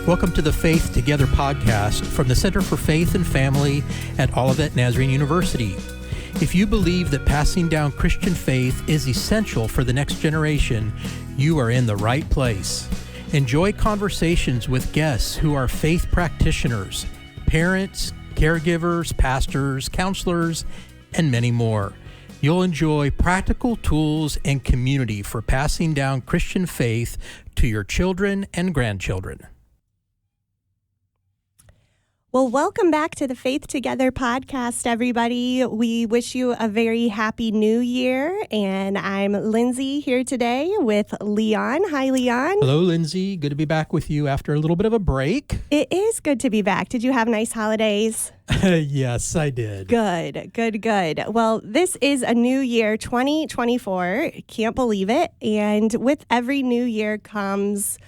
Welcome to the Faith Together podcast from the Center for Faith and Family at Olivet Nazarene University. If you believe that passing down Christian faith is essential for the next generation, you are in the right place. Enjoy conversations with guests who are faith practitioners, parents, caregivers, pastors, counselors, and many more. You'll enjoy practical tools and community for passing down Christian faith to your children and grandchildren. Well, welcome back to the Faith Together podcast, everybody. We wish you a very happy new year. And I'm Lindsay here today with Leon. Hi, Leon. Hello, Lindsay. Good to be back with you after a little bit of a break. It is good to be back. Did you have nice holidays? Yes, I did. Good. Well, this is a new year, 2024. Can't believe it. And with every new year comes,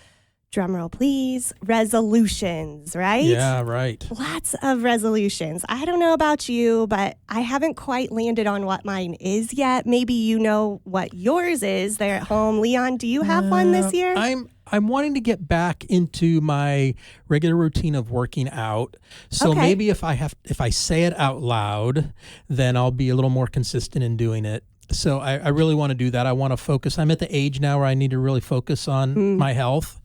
drumroll please, resolutions, right? Yeah, right. Lots of resolutions. I don't know about you, but I haven't quite landed on what mine is yet. Maybe you know what yours is there at home. Leon, do you have one this year? I'm wanting to get back into my regular routine of working out. So Okay. maybe if I say it out loud, then I'll be a little more consistent in doing it. So I really want to do that. I want to focus. I'm at the age now where I need to really focus on my health.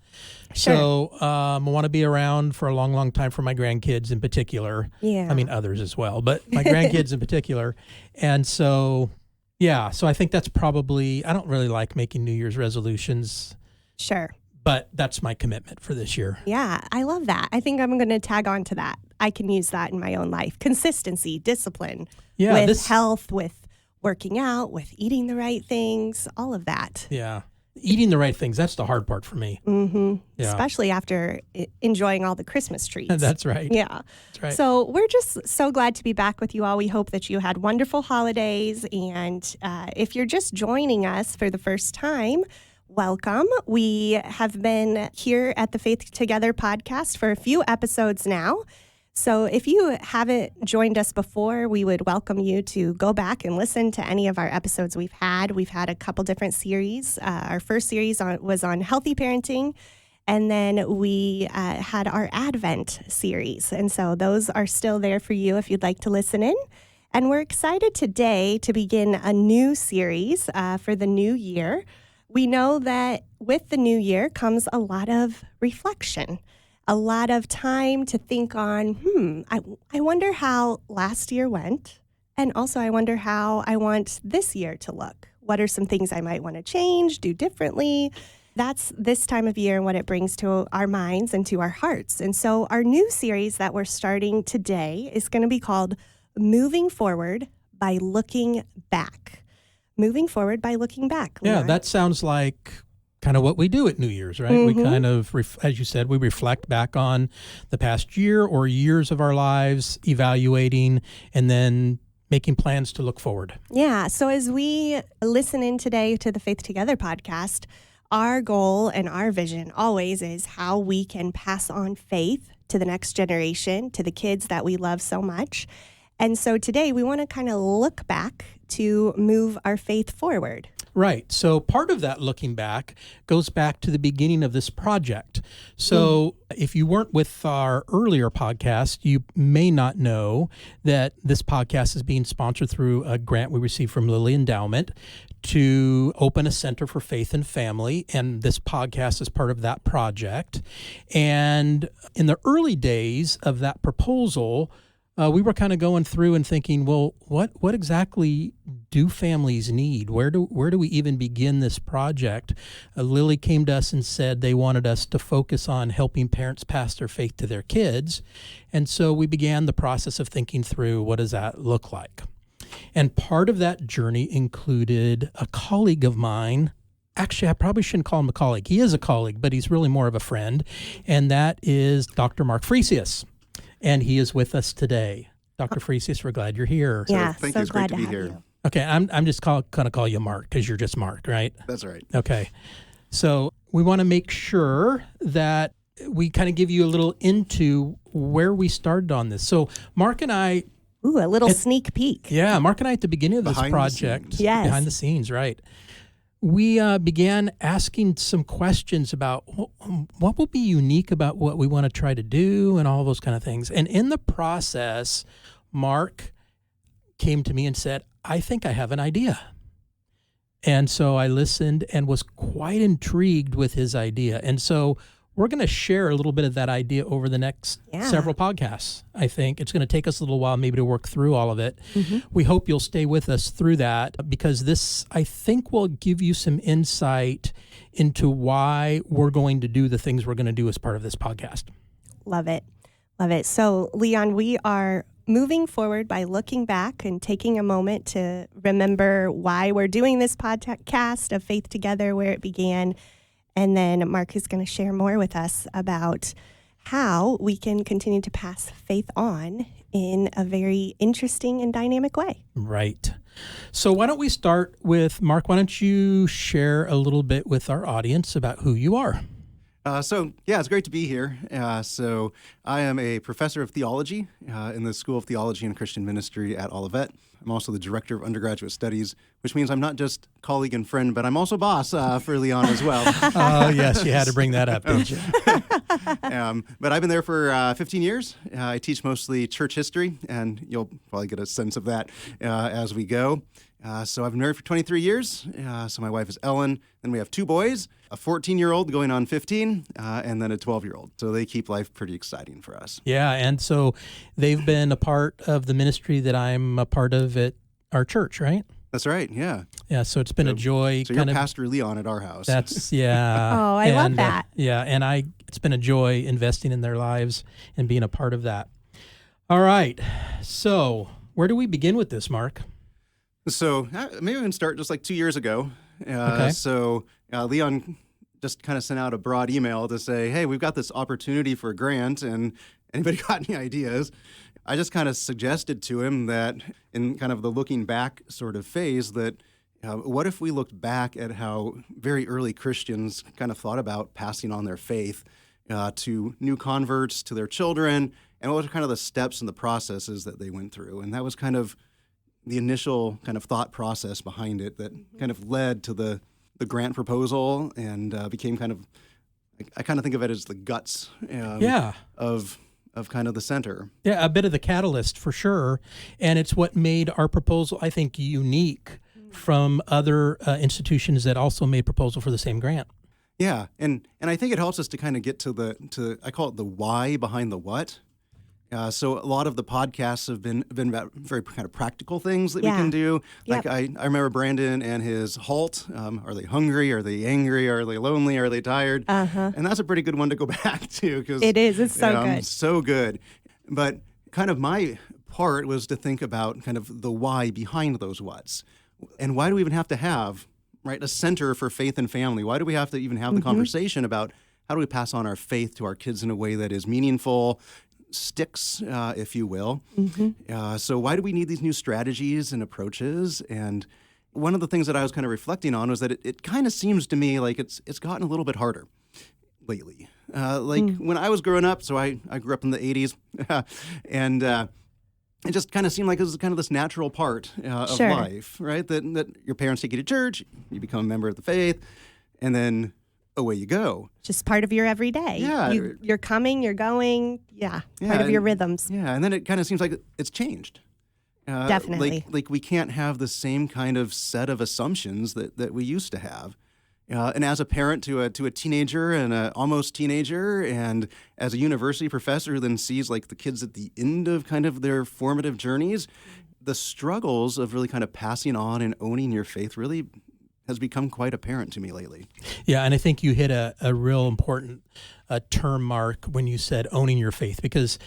Sure. So I want to be around for a long, long time for my grandkids in particular. Yeah. I mean, others as well, but my grandkids in particular. And so, yeah, so I think that's probably, I don't really like making New Year's resolutions, Sure. but that's my commitment for this year. Yeah, I love that. I think I'm going to tag on to that. I can use that in my own life. Consistency, discipline, Yeah, with health, with working out, with eating the right things, all of that. Yeah. Eating the right things, that's the hard part for me. Mm-hmm. Yeah. Especially after enjoying all the Christmas treats. That's right. Yeah. That's right. So we're just so glad to be back with you all. We hope that you had wonderful holidays. And if you're just joining us for the first time, welcome. We have been here at the Faith Together podcast for a few episodes now. So if you haven't joined us before, we would welcome you to go back and listen to any of our episodes we've had. We've had a couple different series. Our first series was on healthy parenting, and then we had our Advent series. And so those are still there for you if you'd like to listen in. And we're excited today to begin a new series for the new year. We know that with the new year comes a lot of reflection. A lot of time to think on, I wonder how last year went. And also I wonder how I want this year to look. What are some things I might want to change, do differently? That's this time of year and what it brings to our minds and to our hearts. And so our new series that we're starting today is going to be called Moving Forward by Looking Back. Moving Forward by Looking Back. Yeah, Leon. that sounds like kind of what we do at New Year's, right? Mm-hmm. We kind of, as you said, we reflect back on the past year or years of our lives, evaluating, and then making plans to look forward. Yeah. So as we listen in today to the Faith Together podcast, our goal and our vision always is how we can pass on faith to the next generation, to the kids that we love so much. And so today we want to kind of look back to move our faith forward. Right. So part of that looking back goes back to the beginning of this project. So if you weren't with our earlier podcast, you may not know that this podcast is being sponsored through a grant we received from Lilly Endowment to open a Center for Faith and Family. And this podcast is part of that project. And in the early days of that proposal, we were kind of going through and thinking, well, what exactly do families need? Where do we even begin this project? Lily came to us and said they wanted us to focus on helping parents pass their faith to their kids. And so we began the process of thinking through, what does that look like? And part of that journey included a colleague of mine. Actually, I probably shouldn't call him a colleague. He is a colleague, but he's really more of a friend. And that is Dr. Mark Frisius. And he is with us today. Dr. Frisius, we're glad you're here. Yeah, Thank so you. It's great glad to be have here. you. Okay, I'm just going to call you Mark because you're just Mark, right? That's right. Okay. So we want to make sure that we kind of give you a little into where we started on this. So Mark and I... Ooh, a little sneak peek. Yeah, Mark and I at the beginning of this Behind the project... scenes. Yes. Behind the scenes, right. we began asking some questions about what will be unique about what we want to try to do and all those kind of things. And in the process, Mark came to me and said, I think I have an idea. And so I listened and was quite intrigued with his idea. And so we're going to share a little bit of that idea over the next several podcasts, I think. It's going to take us a little while maybe to work through all of it. Mm-hmm. We hope you'll stay with us through that because this, I think, will give you some insight into why we're going to do the things we're going to do as part of this podcast. Love it. Love it. So, Leon, we are moving forward by looking back and taking a moment to remember why we're doing this podcast of Faith Together, where it began. And then Mark is going to share more with us about how we can continue to pass faith on in a very interesting and dynamic way. Right. So why don't we start with, Mark, why don't you share a little bit with our audience about who you are? It's great to be here. So I am a professor of theology in the School of Theology and Christian Ministry at Olivet. I'm also the director of undergraduate studies, which means I'm not just colleague and friend, but I'm also boss for Leon as well. Oh, yes, you had to bring that up, didn't you? But I've been there for 15 years. I teach mostly church history, and you'll probably get a sense of that as we go. So I've been married for 23 years. So my wife is Ellen. Then we have two boys, a 14-year-old going on 15, and then a 12-year-old. So they keep life pretty exciting for us. Yeah, and so they've been a part of the ministry that I'm a part of at our church, right? That's right, yeah. Yeah, so it's been a joy. So you're Pastor Leon at our house. That's, yeah. Oh, I love that. It's been a joy investing in their lives and being a part of that. All right, so where do we begin with this, Mark? So maybe we can start just like 2 years ago. Okay. So Leon just kind of sent out a broad email to say, hey, we've got this opportunity for a grant, and anybody got any ideas? I just kind of suggested to him that in kind of the looking back sort of phase that what if we looked back at how very early Christians kind of thought about passing on their faith to new converts, to their children, and what were kind of the steps and the processes that they went through. And that was kind of the initial kind of thought process behind it that kind of led to the grant proposal and became kind of, I kind of think of it as the guts of kind of the center. Yeah, a bit of the catalyst for sure. And it's what made our proposal, I think, unique from other institutions that also made proposal for the same grant. Yeah, and I think it helps us to kind of get to I call it the why behind the what. So a lot of the podcasts have been about very kind of practical things that we can do. Like I remember Brandon and his halt. Are they hungry? Are they angry? Are they lonely? Are they tired? And that's a pretty good one to go back to because it is. It's so good. So good. But kind of my part was to think about kind of the why behind those whats, and why do we even have to have a center for faith and family? Why do we have to even have the conversation about how do we pass on our faith to our kids in a way that is meaningful? Sticks, if you will. So why do we need these new strategies and approaches? And one of the things that I was kind of reflecting on was that it kind of seems to me like it's gotten a little bit harder lately. When I was growing up, so I grew up in the 80s, and it just kind of seemed like it was kind of this natural part of life, right? That your parents take you to church, you become a member of the faith, and then away you go. Just part of your everyday. Yeah. You're coming, you're going. Yeah. Part of your rhythms. Yeah. And then it kind of seems like it's changed. Definitely. Like we can't have the same kind of set of assumptions that we used to have. And as a parent to a teenager and an almost teenager, and as a university professor who then sees like the kids at the end of kind of their formative journeys, the struggles of really kind of passing on and owning your faith really has become quite apparent to me lately. Yeah, and I think you hit a real important term, Mark, when you said owning your faith, because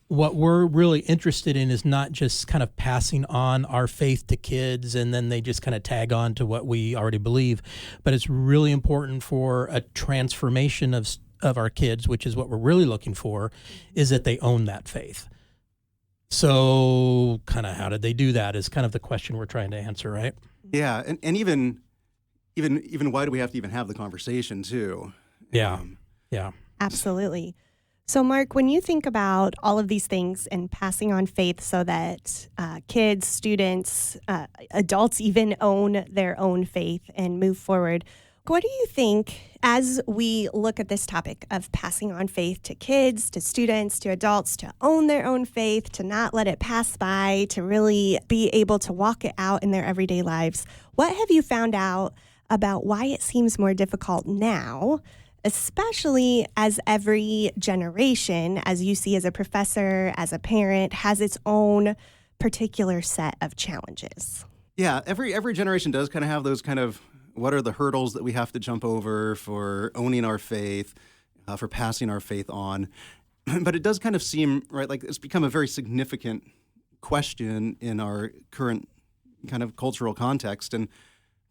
what we're really interested in is not just kind of passing on our faith to kids and then they just kind of tag on to what we already believe, but it's really important for a transformation of our kids, which is what we're really looking for, is that they own that faith. So kind of how did they do that is kind of the question we're trying to answer, right? Yeah, and even why do we have to even have the conversation too? Yeah. Absolutely. So, Mark, when you think about all of these things and passing on faith so that kids, students, adults even own their own faith and move forward, what do you think as we look at this topic of passing on faith to kids, to students, to adults, to own their own faith, to not let it pass by, to really be able to walk it out in their everyday lives? What have you found out about why it seems more difficult now, especially as every generation, as you see as a professor, as a parent, has its own particular set of challenges? Yeah, every generation does kind of have those kind of, what are the hurdles that we have to jump over for owning our faith, for passing our faith on? But it does kind of seem, right, like it's become a very significant question in our current kind of cultural context. And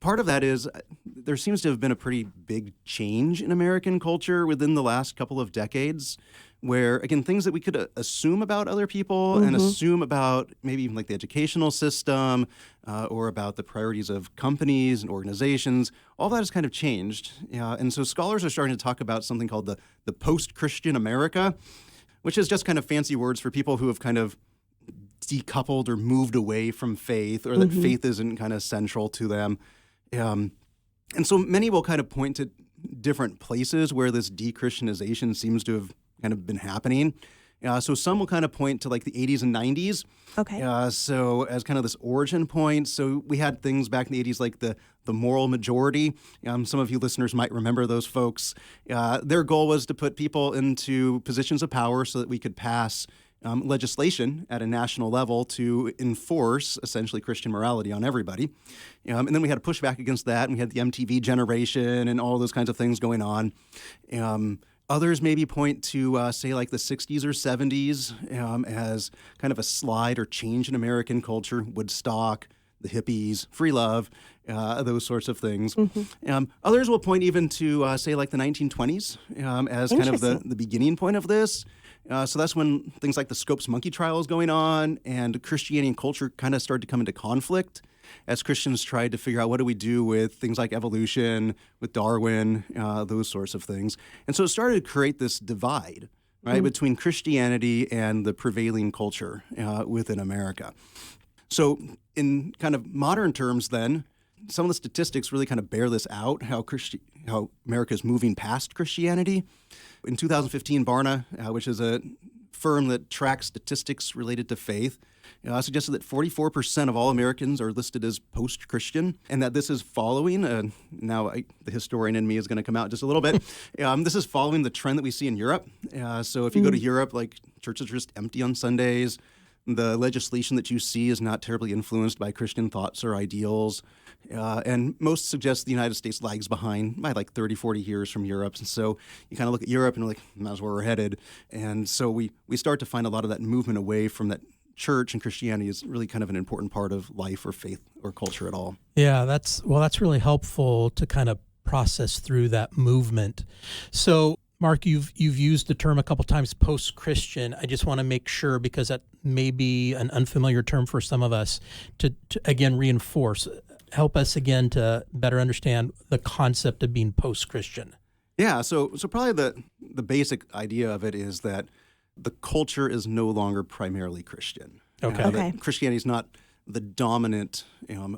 part of that is there seems to have been a pretty big change in American culture within the last couple of decades where, again, things that we could assume about other people and assume about maybe even like the educational system or about the priorities of companies and organizations, all that has kind of changed. And so scholars are starting to talk about something called the post-Christian America, which is just kind of fancy words for people who have kind of decoupled or moved away from faith, or that faith isn't kind of central to them. And so many will kind of point to different places where this de-Christianization seems to have kind of been happening. So some will kind of point to like the 80s and 90s. Okay. So as kind of this origin point. So we had things back in the 80s like the moral majority. Some of you listeners might remember those folks. Their goal was to put people into positions of power so that we could pass legislation at a national level to enforce essentially Christian morality on everybody. And then we had to push back against that, and we had the MTV generation and all those kinds of things going on. Others maybe point to, say, like the 60s or 70s as kind of a slide or change in American culture, Woodstock, the hippies, free love, those sorts of things. Others will point even to, say, like the 1920s as kind of the beginning point of this. So that's when things like the Scopes monkey trial is going on, and Christianity and culture kind of started to come into conflict as Christians tried to figure out what do we do with things like evolution, with Darwin, those sorts of things. And so it started to create this divide, right, between Christianity and the prevailing culture within America. So in kind of modern terms then, some of the statistics really kind of bear this out, how America is moving past Christianity. In 2015, Barna, which is a firm that tracks statistics related to faith, suggested that 44% of all Americans are listed as post-Christian, and that this is following, the historian in me is going to come out just a little bit, this is following the trend that we see in Europe. So if you go to Europe, like churches are just empty on Sundays. The legislation that you see is not terribly influenced by Christian thoughts or ideals. And most suggest the United States lags behind by like 30, 40 years from Europe. And so you kind of look at Europe and you're like, that's where we're headed. And so we start to find a lot of that movement away from that church, and Christianity is really kind of an important part of life or faith or culture at all. Yeah, that's really helpful to kind of process through that movement. So Mark, you've used the term a couple times, post-Christian. I just want to make sure, because that may be an unfamiliar term for some of us, to again help us again to better understand the concept of being post-Christian. Yeah, so probably the basic idea of it is that the culture is no longer primarily Christian. Okay. That Christianity is not the dominant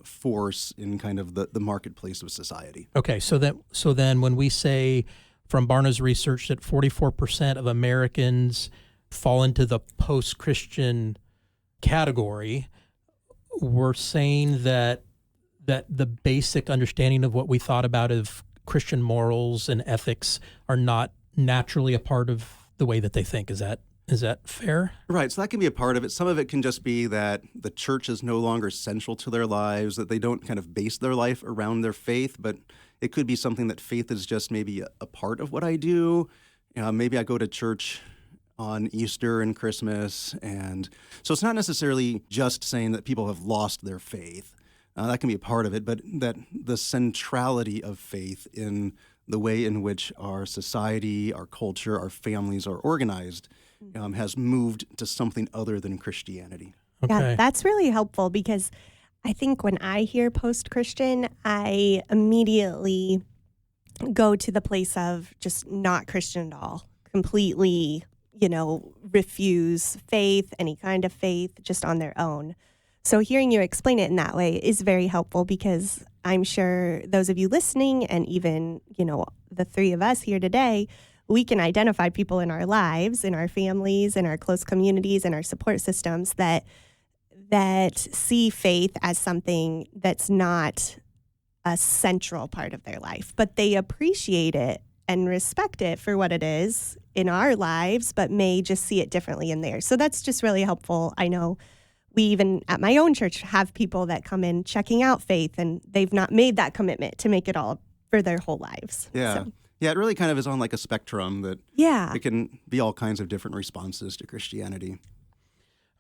force in kind of the marketplace of society. Okay, so then when we say from Barna's research that 44% of Americans fall into the post-Christian category, we're saying that the basic understanding of what we thought about of Christian morals and ethics are not naturally a part of the way that they think. Is that fair? Right. So that can be a part of it. Some of it can just be that the church is no longer central to their lives, that they don't kind of base their life around their faith, but it could be something that faith is just maybe a part of what I do. Maybe I go to church on Easter and Christmas. And so it's not necessarily just saying that people have lost their faith. That can be a part of it, but that the centrality of faith in the way in which our society, our culture, our families are organized has moved to something other than Christianity. Okay. Yeah, that's really helpful, because I think when I hear post-Christian, I immediately go to the place of just not Christian at all, completely, refuse faith, any kind of faith, just on their own. So hearing you explain it in that way is very helpful, because I'm sure those of you listening, and even, the three of us here today, we can identify people in our lives, in our families, in our close communities, and our support systems that see faith as something that's not a central part of their life, but they appreciate it and respect it for what it is in our lives, but may just see it differently in theirs. So that's just really helpful. I know we even at my own church have people that come in checking out faith, and they've not made that commitment to make it all for their whole lives. Yeah. So. Yeah, it really kind of is on like a spectrum that it can be all kinds of different responses to Christianity.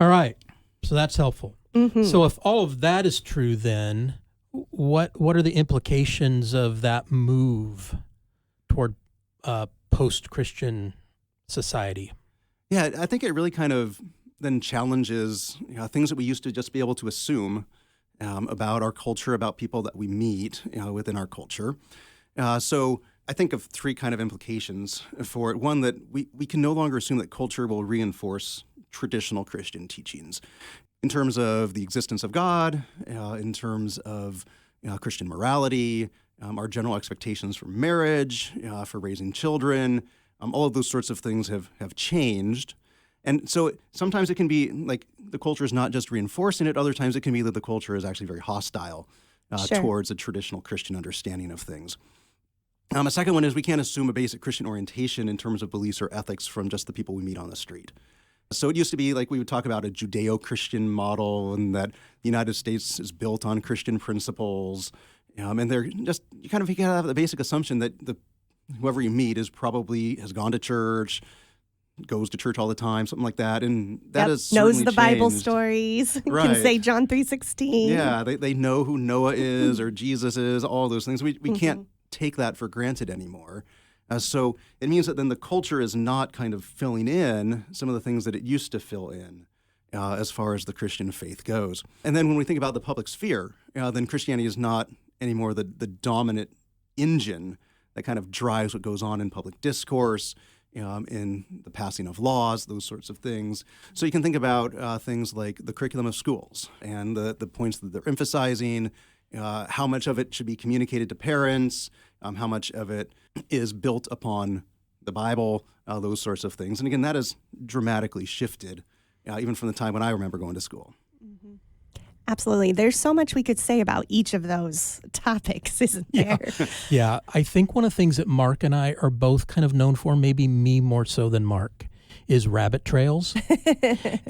All right. So that's helpful. Mm-hmm. So if all of that is true, then what are the implications of that move toward post-Christian society? Yeah, I think it really kind of then challenges things that we used to just be able to assume about our culture, about people that we meet within our culture. So I think of three kind of implications for it. One, that we can no longer assume that culture will reinforce traditional Christian teachings in terms of the existence of God, in terms of Christian morality, our general expectations for marriage, for raising children. All of those sorts of things have changed. And so sometimes it can be like the culture is not just reinforcing it. Other times it can be that the culture is actually very hostile towards a traditional Christian understanding of things. A second one is we can't assume a basic Christian orientation in terms of beliefs or ethics from just the people we meet on the street. So it used to be like we would talk about a Judeo-Christian model, and that the United States is built on Christian principles. And they're just, you kind of have the basic assumption that whoever you meet has gone to church, goes to church all the time, something like that. And that is certainly knows the Bible changed. Stories, Right. Can say John 3:16. Yeah, they know who Noah is or Jesus is, all those things. We can't take that for granted anymore. So it means that then the culture is not kind of filling in some of the things that it used to fill in as far as the Christian faith goes. And then when we think about the public sphere, then Christianity is not anymore the dominant engine that kind of drives what goes on in public discourse, in the passing of laws, those sorts of things. So you can think about things like the curriculum of schools and the points that they're emphasizing, how much of it should be communicated to parents, how much of it is built upon the Bible, those sorts of things. And again, that has dramatically shifted, even from the time when I remember going to school. Mm-hmm. Absolutely. There's so much we could say about each of those topics, isn't there? Yeah. I think one of the things that Mark and I are both kind of known for, maybe me more so than Mark, is rabbit trails.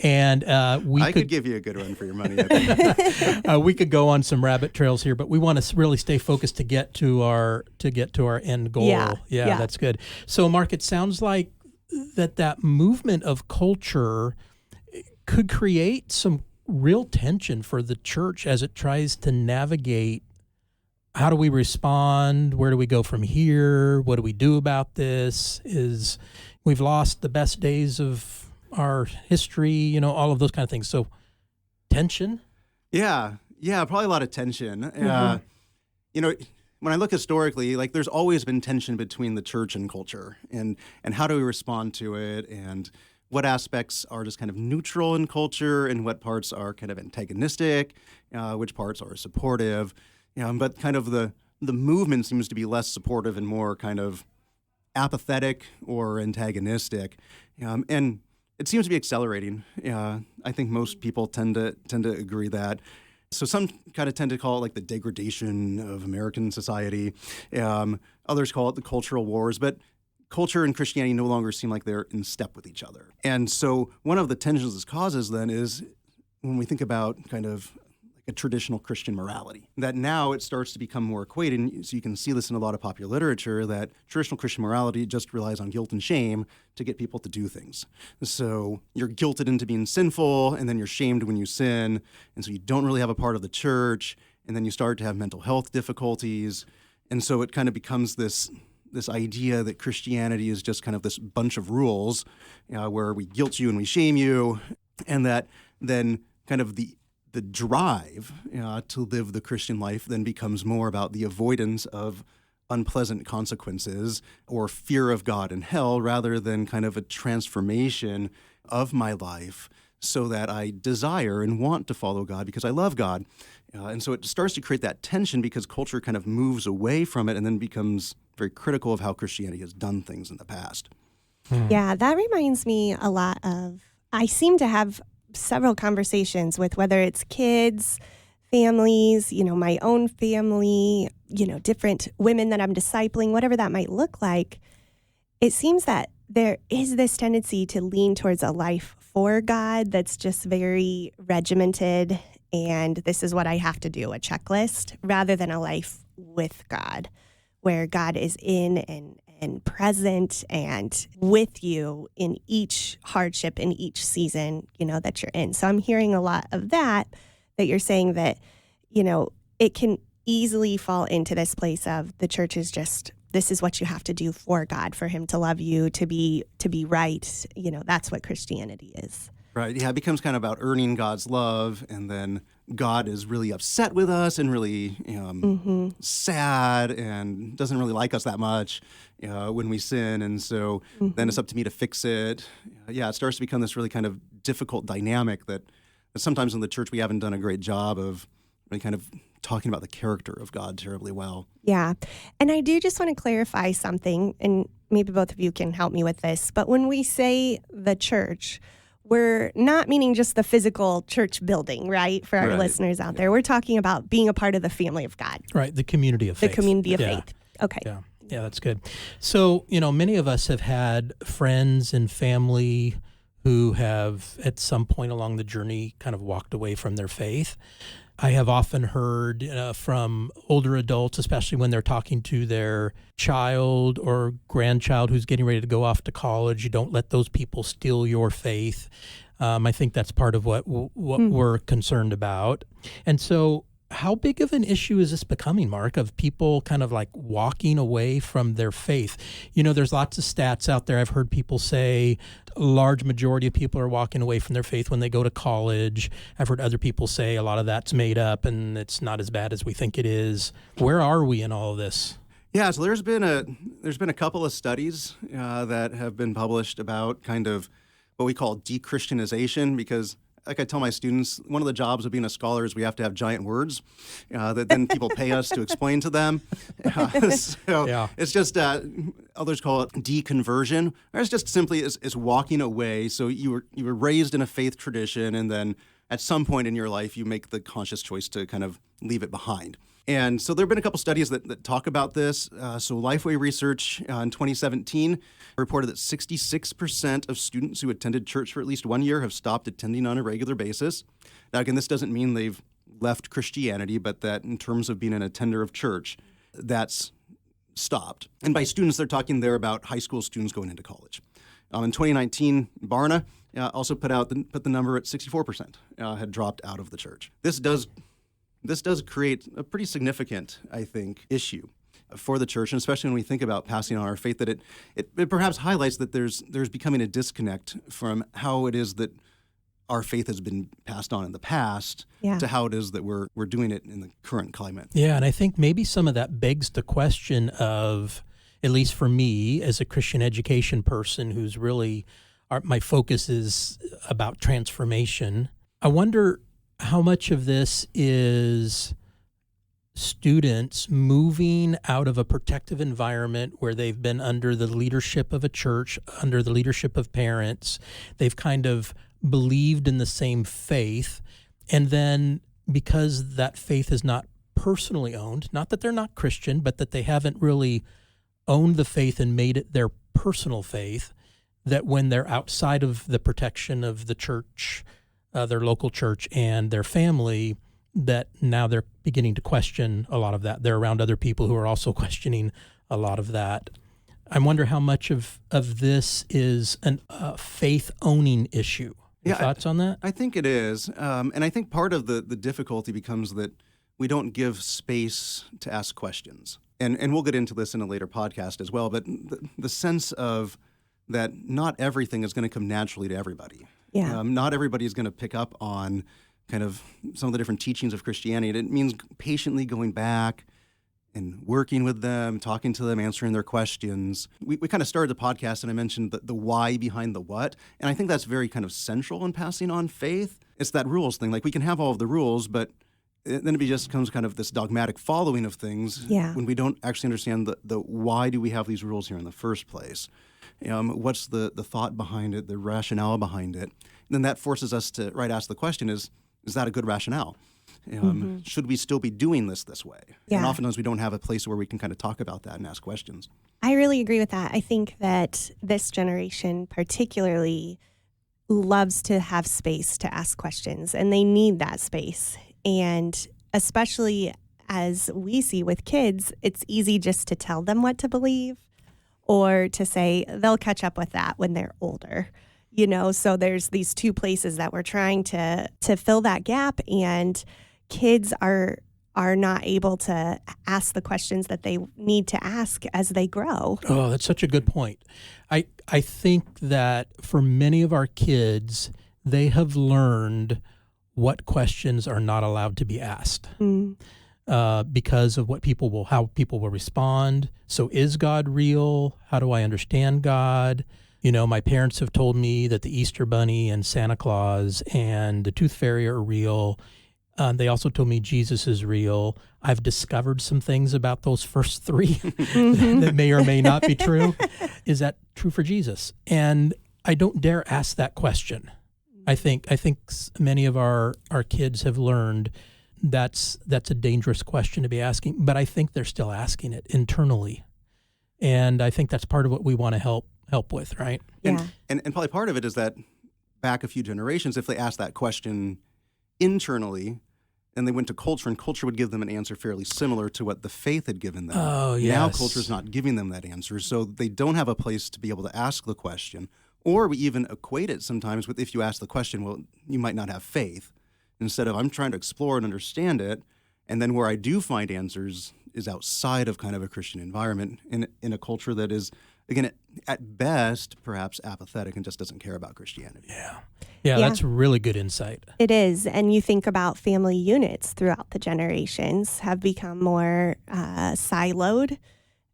And I could give you a good run for your money, I think. We could go on some rabbit trails here, but we want to really stay focused to get to our end goal. Yeah, that's good. So Mark, it sounds like that movement of culture could create some real tension for the church as it tries to navigate how do we respond? Where do we go from here? What do we do about this? We've lost the best days of our history, all of those kind of things. So tension? Yeah, probably a lot of tension. When I look historically, like there's always been tension between the church and culture, and how do we respond to it, and what aspects are just kind of neutral in culture, and what parts are kind of antagonistic, which parts are supportive. But kind of the movement seems to be less supportive and more kind of apathetic or antagonistic, and it seems to be accelerating. I think most people tend to agree that. So some kind of tend to call it like the degradation of American society. Others call it the cultural wars, but culture and Christianity no longer seem like they're in step with each other. And so one of the tensions this causes then is when we think about kind of like a traditional Christian morality, that now it starts to become more equated. So you can see this in a lot of popular literature, that traditional Christian morality just relies on guilt and shame to get people to do things. So you're guilted into being sinful, and then you're shamed when you sin. And so you don't really have a part of the church, and then you start to have mental health difficulties. And so it kind of becomes this idea that Christianity is just kind of this bunch of rules where we guilt you and we shame you, and that then kind of the drive to live the Christian life then becomes more about the avoidance of unpleasant consequences or fear of God and hell, rather than kind of a transformation of my life so that I desire and want to follow God because I love God. And so it starts to create that tension because culture kind of moves away from it and then becomes very critical of how Christianity has done things in the past. Yeah, that reminds me a lot of, I seem to have several conversations with whether it's kids, families, my own family, different women that I'm discipling, whatever that might look like. It seems that there is this tendency to lean towards a life for God that's just very regimented, and this is what I have to do, a checklist, rather than a life with God, where God is in and present and with you in each hardship, in each season, that you're in. So I'm hearing a lot of that you're saying that, it can easily fall into this place of the church is just, this is what you have to do for God, for him to love you, to be right. That's what Christianity is. Right. Yeah, it becomes kind of about earning God's love, and then God is really upset with us and really sad and doesn't really like us that much when we sin. And so then it's up to me to fix it. It starts to become this really kind of difficult dynamic that sometimes in the church we haven't done a great job of really kind of talking about the character of God terribly well. Yeah. And I do just want to clarify something, and maybe both of you can help me with this. But when we say the church, we're not meaning just the physical church building, right? For our listeners out there, we're talking about being a part of the family of God. Right, the community of faith. The community of faith. Okay. Yeah, that's good. So, many of us have had friends and family who have at some point along the journey kind of walked away from their faith. I have often heard from older adults, especially when they're talking to their child or grandchild who's getting ready to go off to college, you don't let those people steal your faith. I think that's part of what we're concerned about. And so how big of an issue is this becoming, Mark, of people kind of like walking away from their faith? There's lots of stats out there. I've heard people say a large majority of people are walking away from their faith when they go to college. I've heard other people say a lot of that's made up and it's not as bad as we think it is. Where are we in all of this? Yeah, so there's been a couple of studies that have been published about kind of what we call de-Christianization, because like I tell my students, one of the jobs of being a scholar is we have to have giant words that then people pay us to explain to them. It's just, others call it deconversion. Or it's just simply is walking away. So you were raised in a faith tradition, and then at some point in your life, you make the conscious choice to kind of leave it behind. And so there have been a couple studies that talk about this. So Lifeway Research in 2017 reported that 66% of students who attended church for at least 1 year have stopped attending on a regular basis. Now, again, this doesn't mean they've left Christianity, but that in terms of being an attender of church, that's stopped. And by students, they're talking there about high school students going into college. In 2019, Barna also put the number at 64% had dropped out of the church. This does create a pretty significant, I think, issue for the church, and especially when we think about passing on our faith, that it perhaps highlights that there's becoming a disconnect from how it is that our faith has been passed on in the past to how it is that we're doing it in the current climate. Yeah, and I think maybe some of that begs the question of, at least for me as a Christian education person who's really, my focus is about transformation. I wonder how much of this is students moving out of a protective environment where they've been under the leadership of a church, under the leadership of parents. They've kind of believed in the same faith. And then because that faith is not personally owned, not that they're not Christian, but that they haven't really owned the faith and made it their personal faith, that when they're outside of the protection of the church, their local church and their family, that now they're beginning to question a lot of that. They're around other people who are also questioning a lot of that. I wonder how much of this is a faith-owning issue. Your thoughts on that? I think it is. And I think part of the difficulty becomes that we don't give space to ask questions. And we'll get into this in a later podcast as well, but the sense of that not everything is going to come naturally to everybody. Yeah. Not everybody is going to pick up on kind of some of the different teachings of Christianity. It means patiently going back and working with them, talking to them, answering their questions. We kind of started the podcast and I mentioned the why behind the what. And I think that's very kind of central in passing on faith. It's that rules thing. Like we can have all of the rules, but then it just becomes kind of this dogmatic following of things when we don't actually understand the why do we have these rules here in the first place. What's the thought behind it, the rationale behind it? And then that forces us to ask the question, is that a good rationale? Should we still be doing this way? Yeah. And oftentimes we don't have a place where we can kind of talk about that and ask questions. I really agree with that. I think that this generation particularly loves to have space to ask questions, and they need that space. And especially as we see with kids, it's easy just to tell them what to believe or to say they'll catch up with that when they're older. So there's these two places that we're trying to fill that gap, and kids are not able to ask the questions that they need to ask as they grow. Oh, that's such a good point. I think that for many of our kids, they have learned what questions are not allowed to be asked because of how people will respond. So is God real? How do I understand God? My parents have told me that the Easter Bunny and Santa Claus and the Tooth Fairy are real. They also told me Jesus is real. I've discovered some things about those first three that may or may not be true. Is that true for Jesus? And I don't dare ask that question. I think many of our kids have learned that's a dangerous question to be asking, but I think they're still asking it internally. And I think that's part of what we want to help with, right? Yeah. And probably part of it is that back a few generations, if they asked that question internally and they went to culture, and culture would give them an answer fairly similar to what the faith had given them. Oh, yes. Now culture's not giving them that answer, so they don't have a place to be able to ask the question. Or we even equate it sometimes with, if you ask the question, well, you might not have faith. Instead of, I'm trying to explore and understand it, and then where I do find answers is outside of kind of a Christian environment in a culture that is, again, at best, perhaps apathetic and just doesn't care about Christianity. Yeah, that's really good insight. It is. And you think about family units throughout the generations have become more siloed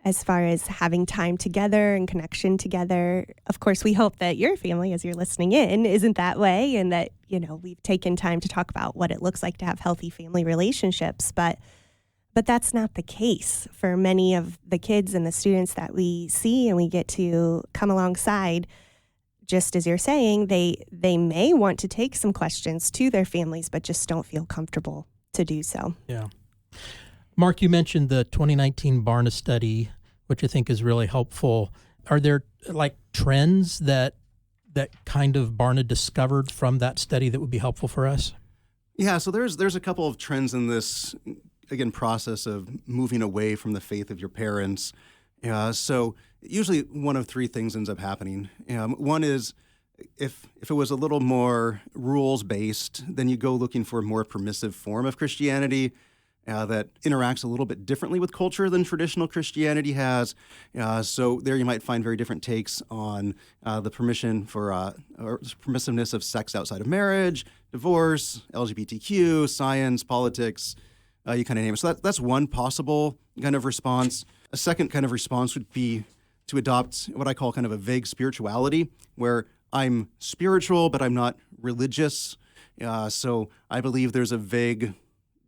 as far as having time together and connection together. Of course, we hope that your family, as you're listening in, isn't that way, and that, we've taken time to talk about what it looks like to have healthy family relationships. But that's not the case for many of the kids and the students that we see and we get to come alongside. Just as you're saying, they may want to take some questions to their families, but just don't feel comfortable to do so. Yeah. Mark, you mentioned the 2019 Barna study, which I think is really helpful. Are there trends that kind of Barna discovered from that study that would be helpful for us? Yeah, so there's a couple of trends in this, again, process of moving away from the faith of your parents. So usually one of three things ends up happening. One is if it was a little more rules-based, then you go looking for a more permissive form of Christianity that interacts a little bit differently with culture than traditional Christianity has. So there you might find very different takes on the permission for or permissiveness of sex outside of marriage, divorce, LGBTQ, science, politics, you kind of name it. So that's one possible kind of response. A second kind of response would be to adopt what I call kind of a vague spirituality, where I'm spiritual, but I'm not religious. So I believe there's a vague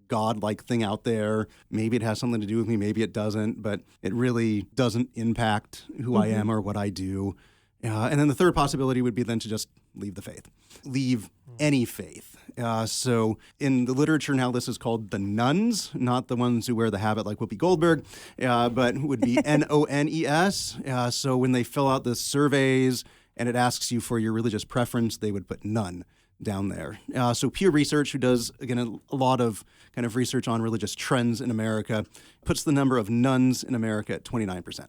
God-like thing out there. Maybe it has something to do with me, maybe it doesn't, but it really doesn't impact who I am or what I do. And then the third possibility would be then to just leave the faith, leave any faith. So in the literature now, this is called the nuns, not the ones who wear the habit like Whoopi Goldberg, but would be NONES. So when they fill out the surveys and it asks you for your religious preference, they would put none down there. So Pew Research, who does, again, a lot of kind of research on religious trends in America, puts the number of nuns in America at 29%.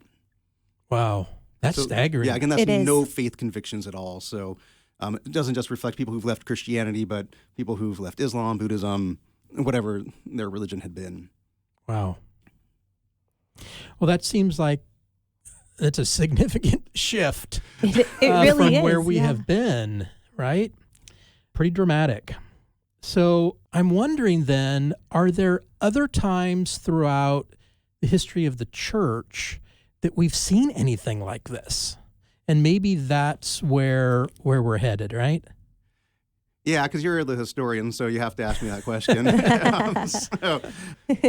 Wow. That's staggering. Yeah, again, that's no faith convictions at all. So it doesn't just reflect people who've left Christianity, but people who've left Islam, Buddhism, whatever their religion had been. Wow. Well, that seems like it's a significant shift It really from is, where we have been, right? Pretty dramatic. So I'm wondering then, are there other times throughout the history of the church that we've seen anything like this. And maybe that's where we're headed, right? Yeah, because you're the historian, so you have to ask me that question.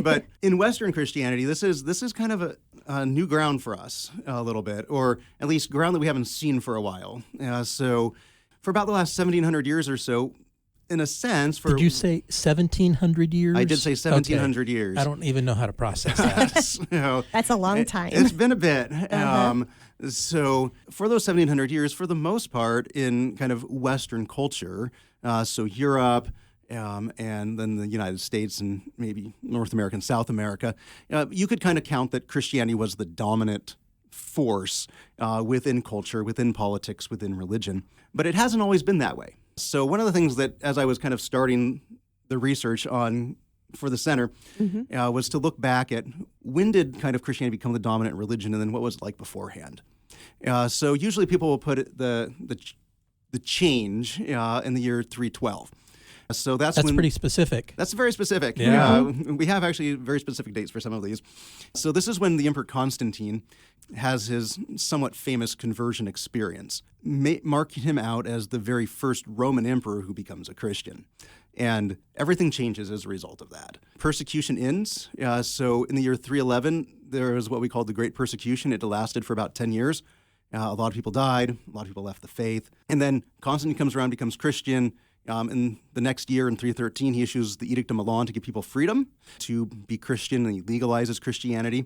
But in Western Christianity, this is kind of a new ground for us a little bit, or at least ground that we haven't seen for a while. So for about the last 1,700 years or so, in a sense... Did you say 1,700 years? I did say 1,700 okay. years. I don't even know how to process that. So, that's a long time. It's been a bit. So for those 1,700 years, for the most part, in kind of Western culture, so Europe and then the United States and maybe North America and South America, you could kind of count that Christianity was the dominant force within culture, within politics, within religion. But it hasn't always been that way. So one of the things that, as I was kind of starting the research on for the center, was to look back at when did kind of Christianity become the dominant religion, and then what was it like beforehand. So usually people will put the change in the year 312. So that's when, pretty specific. That's very specific. Yeah. We have actually very specific dates for some of these. So this is when the Emperor Constantine has his somewhat famous conversion experience, marking him out as the very first Roman emperor who becomes a Christian. And everything changes as a result of that. Persecution ends. So in the year 311, there was what we called the Great Persecution. It lasted for about 10 years. A lot of people died. A lot of people left the faith. And then Constantine comes around, becomes Christian. In the next year, in 313, he issues the Edict of Milan to give people freedom to be Christian, and he legalizes Christianity.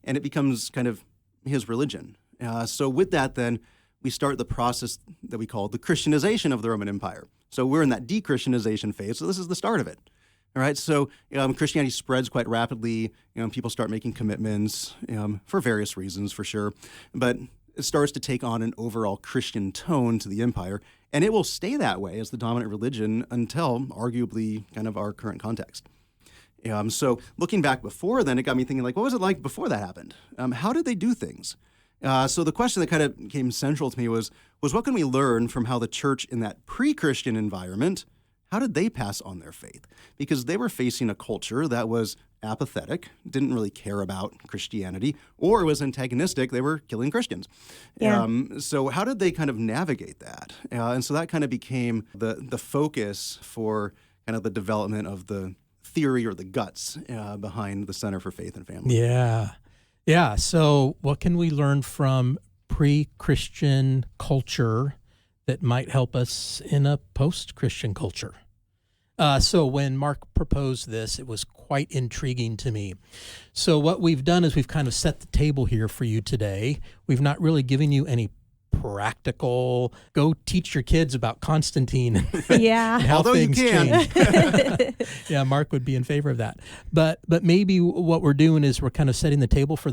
And it becomes kind of his religion. So with that, then, we start the process that we call the Christianization of the Roman Empire. So we're in that de-Christianization phase, so this is the start of it. All right, so Christianity spreads quite rapidly. People start making commitments for various reasons, for sure. But it starts to take on an overall Christian tone to the empire, and it will stay that way as the dominant religion until arguably kind of our current context. So looking back before then, it got me thinking, like, what was it like before that happened? How did they do things? So the question that kind of became central to me was what can we learn from how the church in that pre-Christian environment, how did they pass on their faith? Because they were facing a culture that was apathetic, didn't really care about Christianity, or was antagonistic. They were killing Christians. Yeah. So how did they kind of navigate that? And so that kind of became the focus for kind of the development of the theory or the guts behind the Center for Faith and Family. Yeah. So what can we learn from pre-Christian culture that might help us in a post-Christian culture? So when Mark proposed this, it was quite intriguing to me. So what we've done is we've kind of set the table here for you today. We've not really given you any practical, go teach your kids about Constantine Yeah. and how Although things you can. change. Yeah, Mark would be in favor of that. But maybe what we're doing is we're kind of setting the table for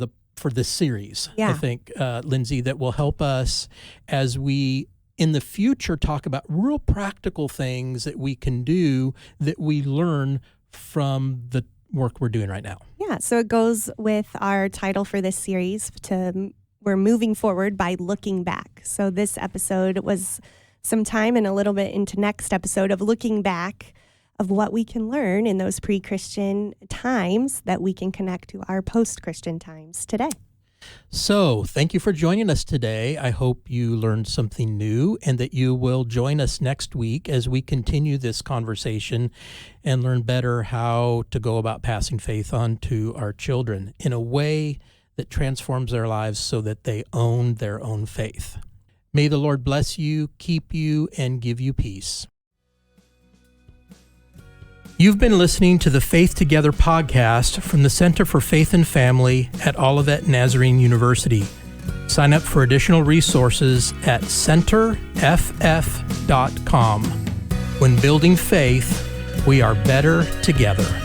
this series, Yeah. I think, Lindsay, that will help us as we in the future talk about real practical things that we can do that we learn from the work we're doing right now. Yeah, so it goes with our title for this series we're moving forward by looking back. So this episode was some time and a little bit into next episode of looking back of what we can learn in those pre-Christian times that we can connect to our post-Christian times today. So thank you for joining us today. I hope you learned something new and that you will join us next week as we continue this conversation and learn better how to go about passing faith on to our children in a way that transforms their lives so that they own their own faith. May the Lord bless you, keep you, and give you peace. You've been listening to the Faith Together podcast from the Center for Faith and Family at Olivet Nazarene University. Sign up for additional resources at centerff.com. When building faith, we are better together.